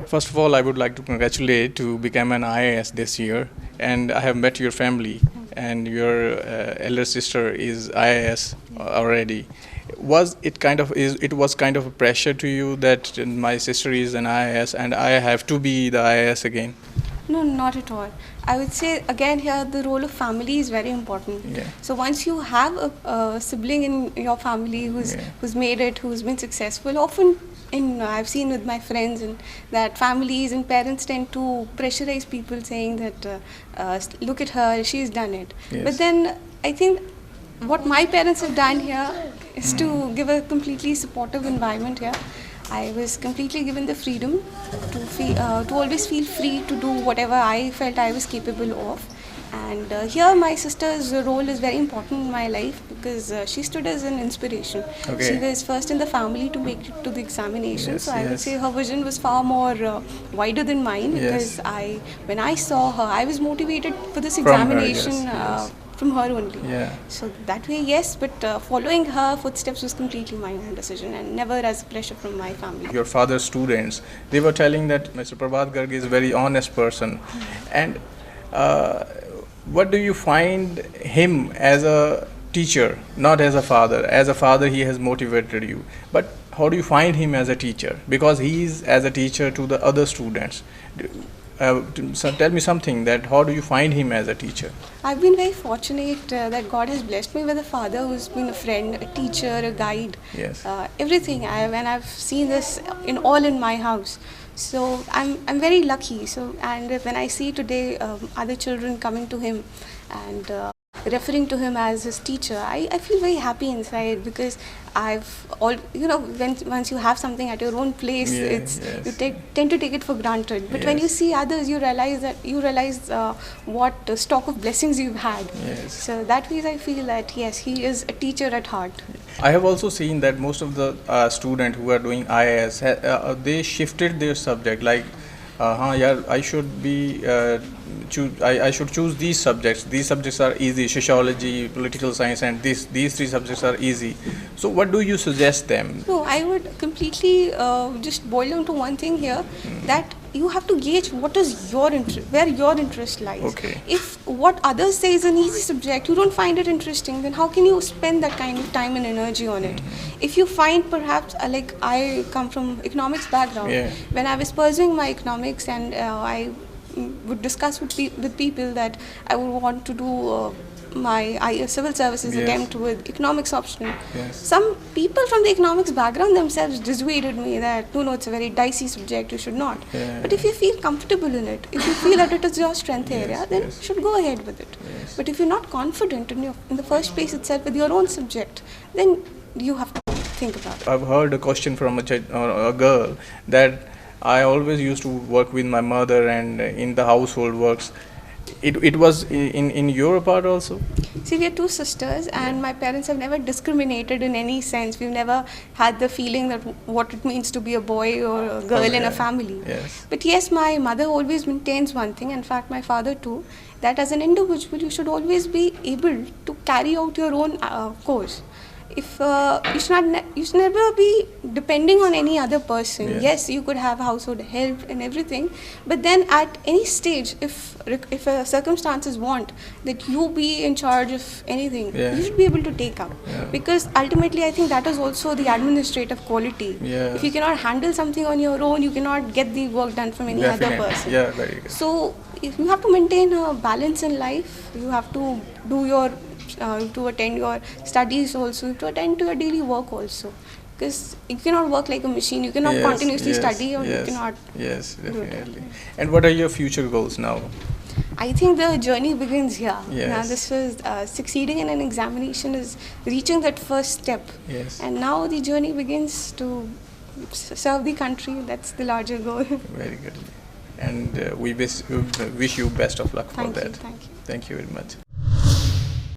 First of all, I would like to congratulate to become an IAS this year, and I have met your family, and your elder sister is IAS already. Was it kind of it was kind of a pressure to you that my sister is an IAS and I have to be the IAS again? No, not at all. I would say again here the role of family is very important. Yeah. So once you have a sibling in your family who's made it, who's been successful, often I've seen with my friends and that families and parents tend to pressurize people saying that look at her, she's done it. Yes. But then I think what my parents have done here is to give a completely supportive environment here. I was completely given the freedom to always feel free to do whatever I felt I was capable of. And here my sister's role is very important in my life because she stood as an inspiration. Okay. She was first in the family to make it to the examination. Yes, so I would say her vision was far more wider than mine because when I saw her, I was motivated for this examination. From her only. Yeah. So that way, yes, but following her footsteps was completely my own decision and never as pressure from my family. Your father's students, they were telling that Mr. Kriti Garg is a very honest person. And what do you find him as a teacher, not as a father? As a father, he has motivated you. But how do you find him as a teacher? Because he is as a teacher to the other students. So tell me something that how do you find him as a teacher? I've been very fortunate that God has blessed me with a father who's been a friend, a teacher, a guide. Yes. Everything. I've seen this in my house. So I'm very lucky. So and when I see today other children coming to him and referring to him as his teacher, I feel very happy inside because once you have something at your own place, you tend to take it for granted. But when you see others, you realize what stock of blessings you've had. Yes. So that way I feel that yes, he is a teacher at heart. I have also seen that most of the students who are doing IAS, they shifted their subject like, I should be I should choose these subjects. These subjects are easy: sociology, political science, and these three subjects are easy. So, what do you suggest them? No, I would completely just boil down to one thing here, that you have to gauge what is your interest, where your interest lies. Okay. If what others say is an easy subject, you don't find it interesting, then how can you spend that kind of time and energy on it? If you find perhaps, like I come from economics background, when I was pursuing my economics and I would discuss with people that I would want to do my civil services attempt with economics optional. Some people from the economics background themselves dissuaded me that no, it's a very dicey subject, you should not. But if you feel comfortable in it, if you feel that it is your strength area, then you should go ahead with it. But if you're not confident in the first place itself with your own subject, then you have to think about it. I've heard a question from a girl that I always used to work with my mother and in the household works. It was in your part also? See, we are two sisters and my parents have never discriminated in any sense. We've never had the feeling that what it means to be a boy or a girl in a family. Yes. But yes, my mother always maintains one thing, in fact my father too, that as an individual you should always be able to carry out your own course. If you should never be depending on any other person. Yes, you could have household help and everything, but then at any stage, if circumstances want that you be in charge of anything, you should be able to take up. Because ultimately, I think that is also the administrative quality. If you cannot handle something on your own, you cannot get the work done from any other person. Yeah, very good. So, if you have to maintain a balance in life, you have to do your to attend your studies also, to attend to your daily work also, because you cannot work like a machine. You cannot continuously study, or you cannot. Yes, definitely. And what are your future goals now? I think the journey begins here. Yes. Now this was succeeding in an examination is reaching that first step. Yes. And now the journey begins to serve the country. That's the larger goal. Very good. And we wish you best of luck for that. Thank you. Thank you very much.